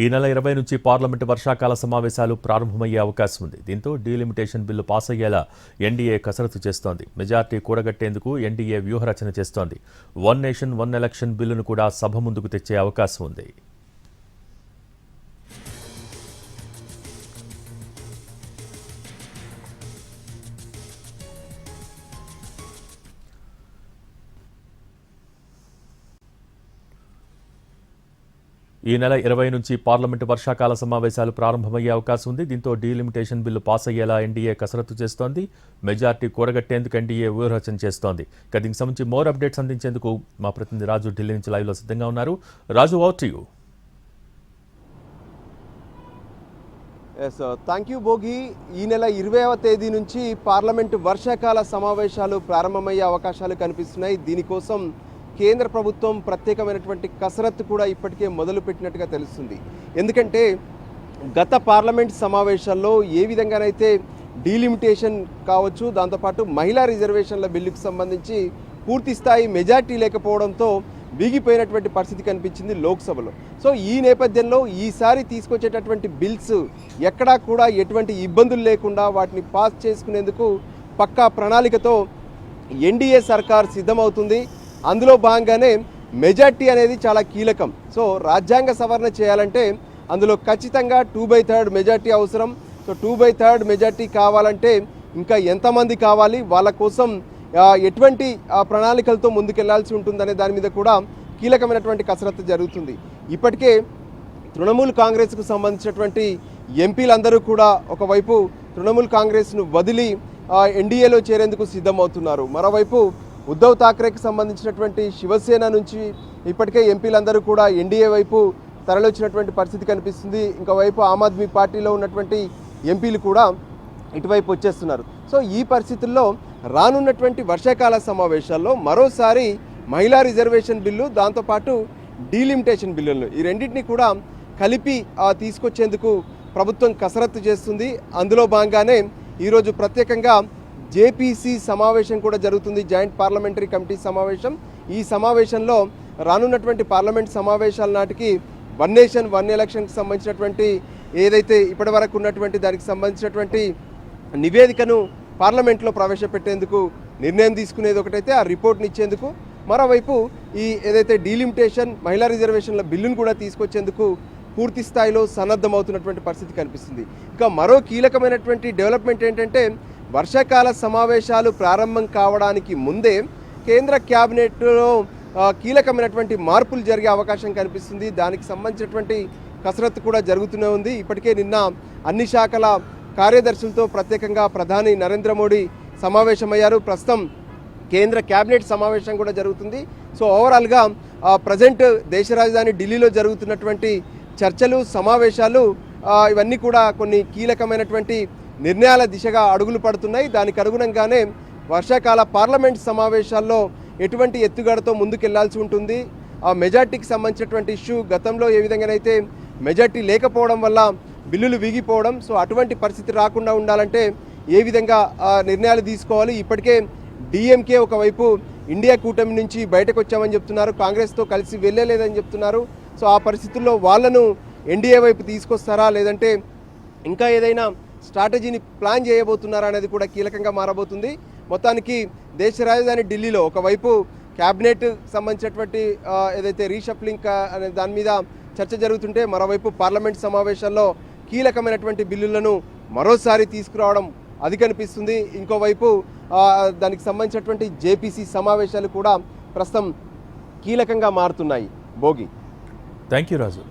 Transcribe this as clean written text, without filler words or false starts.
ఈ నెల 20 నుంచి పార్లమెంటు వర్షాకాల సమావేశాలు ప్రారంభమయ్యే అవకాశం ఉంది. దీంతో డీలిమిటేషన్ బిల్లు పాస్ అయ్యేలా ఎన్డీఏ కసరత్తు చేస్తోంది. మెజార్టీ కూడగట్టేందుకు ఎన్డీఏ వ్యూహరచన చేస్తోంది. వన్ నేషన్ వన్ ఎలక్షన్ బిల్లును కూడా సభ ముందుకు తెచ్చే అవకాశం ఉంది. ఈ నెల 20 నుంచి పార్లమెంటు వర్షాకాల సమావేశాలు ప్రారంభమయ్యే అవకాశం ఉంది. దీంతో డీలిమిటేషన్ బిల్లు పాస్ అయ్యేలా ఎన్డీఏ కసరత్తు చేస్తోంది. మెజార్టీ కూడగట్టేందుకు ఎన్డీఏ వ్యూహరచన చేస్తోంది. దీనికి సంబంధించి మోర్ అప్డేట్స్ అందించేందుకు మా ప్రతినిధి రాజు ఢిల్లీ నుంచి లైవ్లో సిద్ధంగా ఉన్నారు. Raju, over to you. Thank you Bhogi. ఈ నెల 20వ తేదీ నుంచి పార్లమెంటు వర్షాకాల సమావేశాలు ప్రారంభమయ్యే అవకాశాలు కనిపిస్తున్నాయి. దీనికోసం కేంద్ర ప్రభుత్వం ప్రత్యేకమైనటువంటి కసరత్తు కూడా ఇప్పటికే మొదలుపెట్టినట్టుగా తెలుస్తుంది. ఎందుకంటే గత పార్లమెంట్ సమావేశాల్లో ఏ విధంగానైతే డీలిమిటేషన్ కావచ్చు, దాంతోపాటు మహిళా రిజర్వేషన్ల బిల్లుకు సంబంధించి పూర్తి స్థాయి మెజార్టీ లేకపోవడంతో వీగిపోయినటువంటి పరిస్థితి కనిపించింది లోక్సభలో. సో ఈ నేపథ్యంలో ఈసారి తీసుకొచ్చేటటువంటి బిల్స్ ఎక్కడా కూడా ఎటువంటి ఇబ్బందులు లేకుండా వాటిని పాస్ చేసుకునేందుకు పక్కా ప్రణాళికతో ఎన్డీఏ సర్కార్ సిద్ధమవుతుంది. అందులో భాగంగానే మెజార్టీ అనేది చాలా కీలకం. సో రాజ్యాంగ సవరణ చేయాలంటే అందులో ఖచ్చితంగా 2/3 మెజార్టీ అవసరం. సో 2/3 మెజార్టీ కావాలంటే ఇంకా ఎంతమంది కావాలి, వాళ్ళ కోసం ఎటువంటి ప్రణాళికలతో ముందుకెళ్లాల్సి ఉంటుందనే దాని మీద కూడా కీలకమైనటువంటి కసరత్తు జరుగుతుంది. ఇప్పటికే తృణమూల్ కాంగ్రెస్కు సంబంధించినటువంటి ఎంపీలందరూ కూడా ఒకవైపు తృణమూల్ కాంగ్రెస్ను వదిలి ఎన్డీఏలో చేరేందుకు సిద్ధమవుతున్నారు. మరోవైపు ఉద్ధవ్ ఠాక్రేకి సంబంధించినటువంటి శివసేన నుంచి ఇప్పటికే ఎంపీలందరూ కూడా ఎన్డీఏ వైపు తరలివచ్చినటువంటి పరిస్థితి కనిపిస్తుంది. ఇంకోవైపు ఆమ్ ఆద్మీ పార్టీలో ఉన్నటువంటి ఎంపీలు కూడా ఇటువైపు వచ్చేస్తున్నారు. సో ఈ పరిస్థితుల్లో రానున్నటువంటి వర్షాకాల సమావేశాల్లో మరోసారి మహిళా రిజర్వేషన్ బిల్లు, దాంతోపాటు డీలిమిటేషన్ బిల్లులను ఈ రెండింటినీ కూడా కలిపి తీసుకొచ్చేందుకు ప్రభుత్వం కసరత్తు చేస్తుంది. అందులో భాగంగానే ఈరోజు ప్రత్యేకంగా జేపీసీ సమావేశం కూడా జరుగుతుంది, జాయింట్ పార్లమెంటరీ కమిటీ సమావేశం. ఈ సమావేశంలో రానున్నటువంటి పార్లమెంట్ సమావేశాల నాటికి వన్ నేషన్ వన్ ఎలక్షన్కి సంబంధించినటువంటి ఏదైతే ఇప్పటి వరకు ఉన్నటువంటి దానికి సంబంధించినటువంటి నివేదికను పార్లమెంట్లో ప్రవేశపెట్టేందుకు నిర్ణయం తీసుకునేది ఒకటైతే ఆ రిపోర్ట్ని ఇచ్చేందుకు, మరోవైపు ఈ ఏదైతే డీలిమిటేషన్ మహిళా రిజర్వేషన్ల బిల్లును కూడా తీసుకొచ్చేందుకు పూర్తి స్థాయిలో సన్నద్ధమవుతున్నటువంటి పరిస్థితి కనిపిస్తుంది. ఇంకా మరో కీలకమైనటువంటి డెవలప్మెంట్ ఏంటంటే వర్షాకాల సమావేశాలు ప్రారంభం కావడానికి ముందే కేంద్ర క్యాబినెట్లో కీలకమైనటువంటి మార్పులు జరిగే అవకాశం కనిపిస్తుంది. దానికి సంబంధించినటువంటి కసరత్తు కూడా జరుగుతూనే ఉంది. ఇప్పటికే నిన్న అన్ని శాఖల కార్యదర్శులతో ప్రత్యేకంగా ప్రధాని నరేంద్ర మోడీ సమావేశమయ్యారు. ప్రస్తుతం కేంద్ర క్యాబినెట్ సమావేశం కూడా జరుగుతుంది. సో ఓవరాల్గా ప్రజెంట్ దేశ రాజధాని ఢిల్లీలో జరుగుతున్నటువంటి చర్చలు, సమావేశాలు ఇవన్నీ కూడా కొన్ని కీలకమైనటువంటి నిర్ణయాల దిశగా అడుగులు పడుతున్నాయి. దానికి అనుగుణంగానే వర్షాకాల పార్లమెంట్ సమావేశాల్లో ఎటువంటి ఎత్తుగడతో ముందుకెళ్లాల్సి ఉంటుంది. ఆ మెజార్టీకి సంబంధించినటువంటి ఇష్యూ, గతంలో ఏ విధంగానైతే మెజార్టీ లేకపోవడం వల్ల బిల్లులు వీగిపోవడం, సో అటువంటి పరిస్థితి రాకుండా ఉండాలంటే ఏ విధంగా నిర్ణయాలు తీసుకోవాలి. ఇప్పటికే డిఎంకే ఒకవైపు ఇండియా కూటమి నుంచి బయటకు వచ్చామని చెప్తున్నారు, కాంగ్రెస్తో కలిసి వెళ్ళలేదని చెప్తున్నారు. సో ఆ పరిస్థితుల్లో వాళ్ళను ఎన్డీఏ వైపు తీసుకొస్తారా, లేదంటే ఇంకా ఏదైనా స్ట్రాటజీని ప్లాన్ చేయబోతున్నారా అనేది కూడా కీలకంగా మారబోతుంది. మొత్తానికి దేశ రాజధాని ఢిల్లీలో ఒకవైపు క్యాబినెట్ సంబంధించినటువంటి ఏదైతే రీషఫ్లింగ్ అనే దాని మీద చర్చ జరుగుతుంటే, మరోవైపు పార్లమెంట్ సమావేశాల్లో కీలకమైనటువంటి బిల్లులను మరోసారి తీసుకురావడం అది కనిపిస్తుంది. ఇంకోవైపు దానికి సంబంధించినటువంటి జేపీసీ సమావేశాలు కూడా ప్రస్తుతం కీలకంగా మారుతున్నాయి. భోగి. Thank you Raju.